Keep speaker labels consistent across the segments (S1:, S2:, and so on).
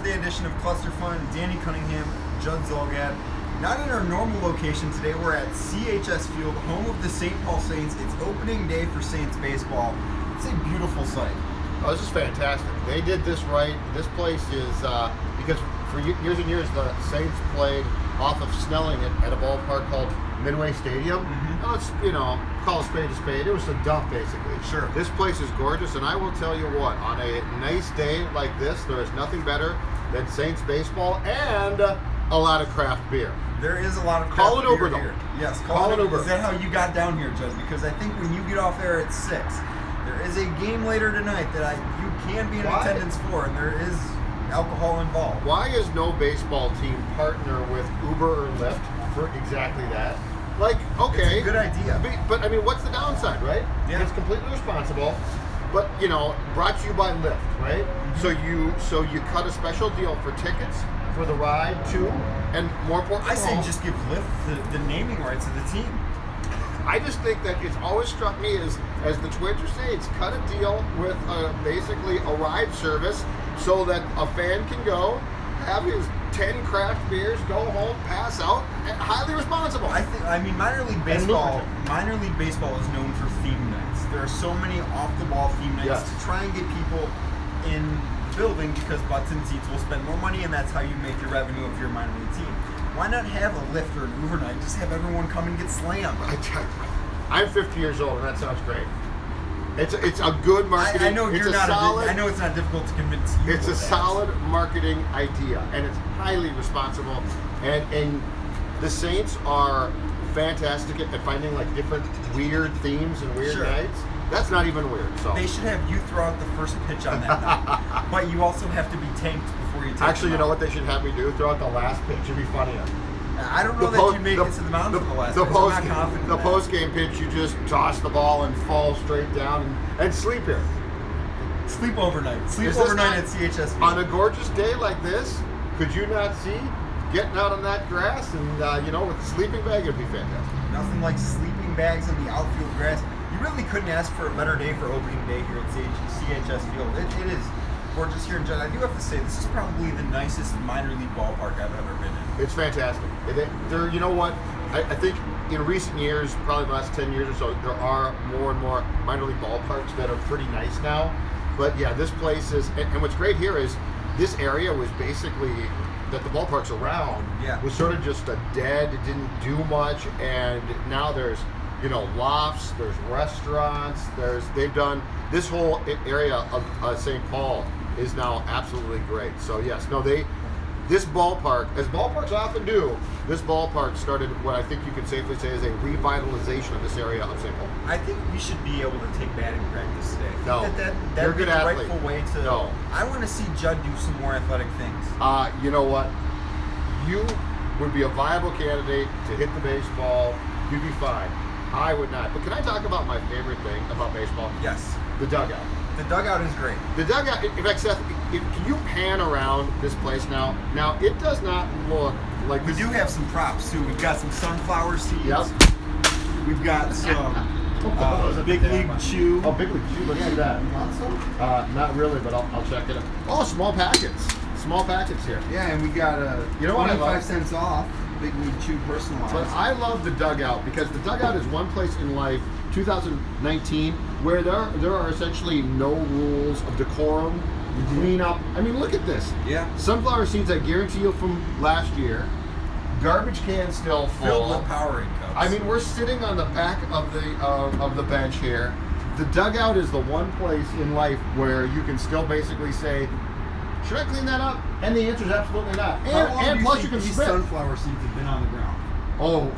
S1: Thursday edition of Cluster Fun. Danny Cunningham, Judd Zulgad. Not in our normal location today. We're at CHS Field, home of the St. Paul Saints. It's opening day for Saints baseball. It's a beautiful sight.
S2: Oh, this is fantastic. They did this right. This place is, because for years and years, the Saints played off of Snelling at a ballpark called Midway Stadium. Now it's, call a spade. It was a dump, basically.
S1: Sure.
S2: This place is gorgeous, and I will tell you what, on a nice day like this, there is nothing better than Saints baseball and a lot of craft beer.
S1: There is a lot of
S2: Call
S1: craft
S2: it Uber,
S1: beer
S2: though.
S1: here. Yes,
S2: Call it Uber.
S1: Is that how you got down here, Judd? Because I think when you get off air at 6, there is a game later tonight that you can be in attendance for, and there is alcohol involved.
S2: Why is no baseball team partner with Uber or Lyft for exactly that? Like, okay.
S1: It's a good idea.
S2: But I mean, what's the downside, right?
S1: Yeah.
S2: It's completely responsible. But, brought to you by Lyft, right? So you cut a special deal for tickets for the ride too, and more importantly,
S1: I say just give Lyft the naming rights of the team.
S2: I just think that it's always struck me as the Twitcher Saints cut a deal with basically a ride service so that a fan can go, have his 10 craft beers, go home, pass out, and highly responsible.
S1: Minor league baseball is known for theme nights. There are so many off-the-ball theme nights to try and get people in the building because butts and seats will spend more money, and that's how you make your revenue if you're a minor league team. Why not have a Lyft or an Uber night? Just have everyone come and get slammed.
S2: I'm 50 years old, and that sounds great. It's a good marketing.
S1: I know I know it's not difficult to convince you.
S2: It's a solid marketing idea, and it's highly responsible. And the Saints are fantastic at finding like different weird themes and weird nights. That's not even weird. So
S1: they should have you throw out the first pitch on that night, but you also have to be tanked before you take.
S2: Actually, you know what they should have me do? Throw out the last pitch. It'd be funnier.
S1: I don't know that you make it to the mound for the last pitch. I'm not confident.
S2: The post-game pitch, you just toss the ball and fall straight down and sleep here.
S1: Sleep overnight. Sleep overnight at CHS Field.
S2: On a gorgeous day like this, could you not see getting out on that grass and with the sleeping bag? It'd be fantastic.
S1: Nothing like sleeping bags in the outfield grass. You really couldn't ask for a better day for opening day here at CHS Field. It is gorgeous here in Judd. I do have to say, this is probably the nicest minor league ballpark I've ever been in.
S2: It's fantastic. You know what? I think in recent years, probably the last 10 years or so, there are more and more minor league ballparks that are pretty nice now. But yeah, this place is, and what's great here is this area was basically, that the ballpark's around, was sort of just a dead, it didn't do much, and now there's, lofts, there's restaurants, they've done, this whole area of St. Paul is now absolutely great. So yes, this ballpark, as ballparks often do, this ballpark started what I think you could safely say is a revitalization of this area of St. Paul.
S1: I think we should be able to take batting practice today.
S2: No,
S1: that'd be the rightful way to.
S2: No.
S1: I want to see Judd do some more athletic things.
S2: You know what? You would be a viable candidate to hit the baseball. You'd be fine. I would not. But can I talk about my favorite thing about baseball?
S1: Yes.
S2: The dugout.
S1: The dugout is great.
S2: The dugout, in fact, Seth, can you pan around this place now? Now, it does not look like
S1: we do have some props, too. We've got some sunflower seeds.
S2: Yep.
S1: We've got some Big League Chew.
S2: Oh, Big League Chew. Let's see that. Not really, but I'll check it out. Oh, small packets. Small packets here.
S1: Yeah, and we got 25 cents off. Big League Chew personalized.
S2: But I love the dugout because the dugout is one place in life, 2019, where there are essentially no rules of decorum, cleanup. I mean, look at this.
S1: Yeah.
S2: Sunflower seeds, I guarantee you, from last year. Garbage can still full.
S1: Filled with Powerade cups.
S2: I mean, we're sitting on the back of the bench here. The dugout is the one place in life where you can still basically say, should I clean that up? And the answer is absolutely not. And plus you can
S1: these
S2: spit.
S1: Sunflower seeds have been on the ground?
S2: Oh,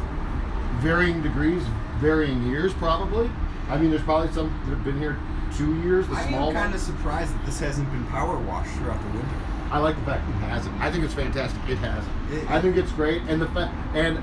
S2: varying degrees, varying years probably. I mean, there's probably some that have been here 2 years, the small
S1: I'm kind
S2: ones.
S1: of surprised that this hasn't been power washed throughout the winter.
S2: I like the fact it hasn't. I think it's fantastic. It hasn't. I think it's great. And and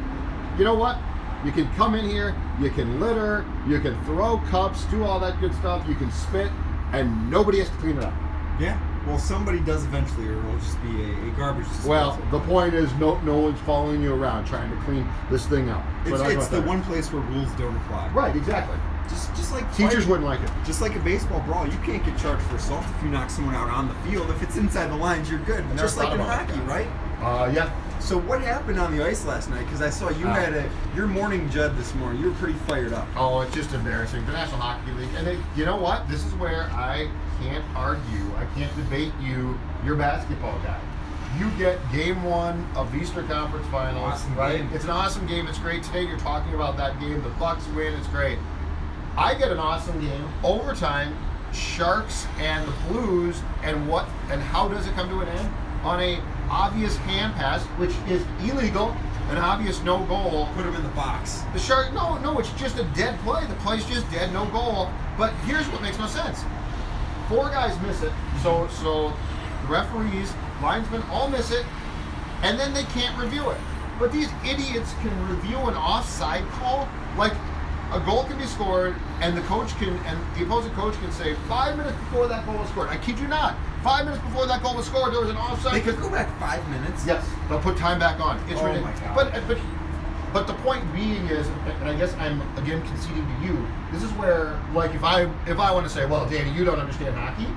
S2: you know what? You can come in here, you can litter, you can throw cups, do all that good stuff, you can spit, and nobody has to clean it up.
S1: Yeah. Well, somebody does eventually, or it'll just be a garbage disposal.
S2: Well, the point is no one's following you around trying to clean this thing up.
S1: It's the one place where rules don't apply.
S2: Right, exactly.
S1: Just like
S2: Teachers
S1: fighting.
S2: wouldn't like it.
S1: Just like a baseball brawl, you can't get charged for assault if you knock someone out on the field. If it's inside the lines, you're good.
S2: never
S1: Just like
S2: thought
S1: in
S2: about
S1: hockey,
S2: that.
S1: right?
S2: Yeah.
S1: So what happened on the ice last night? Because I saw you had your morning Judd this morning. You were pretty fired up.
S2: Oh, it's just embarrassing. The National Hockey League. And you know what? This is where I can't argue. I can't debate you. You're a basketball guy. You get game 1 of the Eastern Conference Finals,
S1: Awesome
S2: right?
S1: game.
S2: It's an awesome game. It's great. Today you're talking about that game. The Bucks win. It's great. I get an awesome game. Overtime, Sharks and the Blues, and how does it come to an end? On a obvious hand pass, which is illegal, an obvious no goal.
S1: Put him in the box.
S2: The Shark, no, it's just a dead play. The play's just dead, no goal. But here's what makes no sense. 4 guys miss it, so the referees, linesmen all miss it, and then they can't review it. But these idiots can review an offside call. Like, a goal can be scored, and the opposing coach can say 5 minutes before that goal was scored. I kid you not. 5 minutes before that goal was scored, there was an offside.
S1: They could go back 5 minutes.
S2: Yes, they'll put time back on. It's ridiculous.
S1: My God.
S2: But the point being is, and I guess I'm again conceding to you. This is where, like, if I want to say, well, Danny, you don't understand hockey.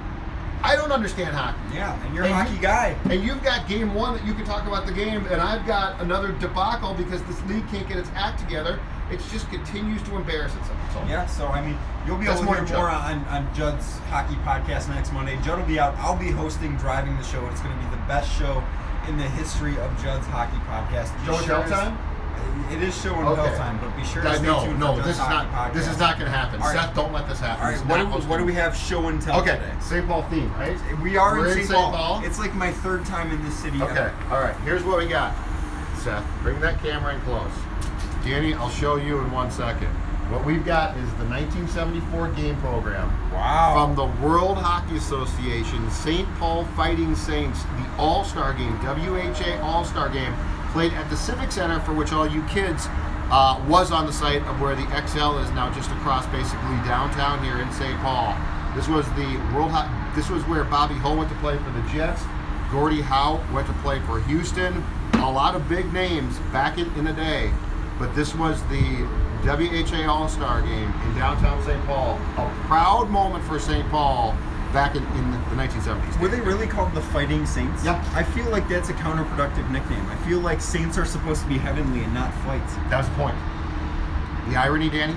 S2: I don't understand hockey.
S1: Yeah, and you're a hockey guy.
S2: And you've got game 1 that you can talk about the game, and I've got another debacle because this league can't get its act together. It just continues to embarrass itself.
S1: Yeah, so I mean, you'll be able to hear more on Judd's hockey podcast next Monday. Judd will be out. I'll be hosting, driving the show. It's going to be the best show in the history of Judd's hockey podcast.
S2: Show and tell time?
S1: It is show and tell time, but be sure to stay tuned for Judd's hockey podcast.
S2: This is not going to happen.
S1: All right.
S2: Seth, don't let this happen.
S1: All right, what do we have show and tell today?
S2: St. Paul theme, right?
S1: We're in St. Paul. It's like my 3rd time in this city.
S2: Okay, all right. Here's what we got. Seth, bring that camera in close. Danny, I'll show you in 1 second. What we've got is the 1974 game program.
S1: Wow.
S2: From the World Hockey Association, St. Paul Fighting Saints, the All-Star Game, WHA All-Star Game, played at the Civic Center, for which all you kids was on the site of where the XL is now, just across basically downtown here in St. Paul. This was This was where Bobby Hull went to play for the Jets. Gordie Howe went to play for Houston. A lot of big names back in the day. But this was the WHA All-Star Game in downtown St. Paul. A proud moment for St. Paul back in the 1970s.
S1: Were they really called the Fighting Saints?
S2: Yeah.
S1: I feel like that's a counterproductive nickname. I feel like saints are supposed to be heavenly and not fights.
S2: That's the point. The irony, Danny?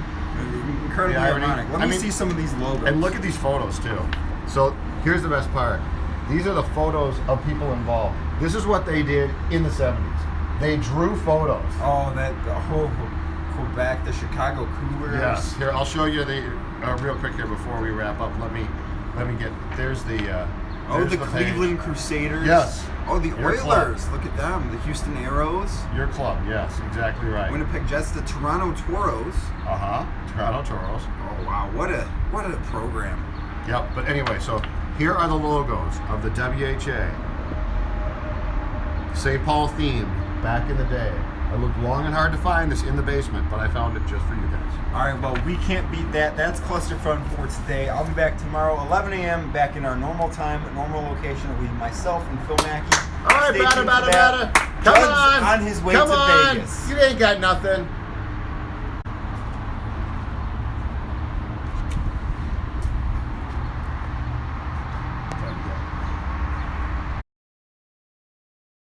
S1: Incredibly ironic. Let me see some of these logos.
S2: And look at these photos, too. So here's the best part. These are the photos of people involved. This is what they did in the 70s. They drew photos.
S1: Oh, the whole Quebec, the Chicago Cougars.
S2: Yes. Here, I'll show you the real quick here before we wrap up. Let me get. There's the.
S1: The Cleveland Crusaders.
S2: Yes.
S1: Oh, the
S2: Your
S1: Oilers.
S2: club.
S1: Look at them. The Houston Aeros.
S2: Your club. Yes, exactly right.
S1: Winnipeg Jets. The Toronto Toros.
S2: Toronto Toros.
S1: Oh wow, what a program.
S2: Yep. But anyway, so here are the logos of the WHA. St. Paul themed back in the day. I looked long and hard to find this in the basement, but I found it just for you guys.
S1: All right, well, we can't beat that. That's Cluster Fun for today. I'll be back tomorrow, 11 a.m., back in our normal time, normal location. It'll be myself and Phil Mackey.
S2: All right,
S1: Stay tuned for that.
S2: Come
S1: Judd's
S2: on.
S1: on his way
S2: Come
S1: to
S2: on.
S1: Vegas.
S2: You ain't got nothing.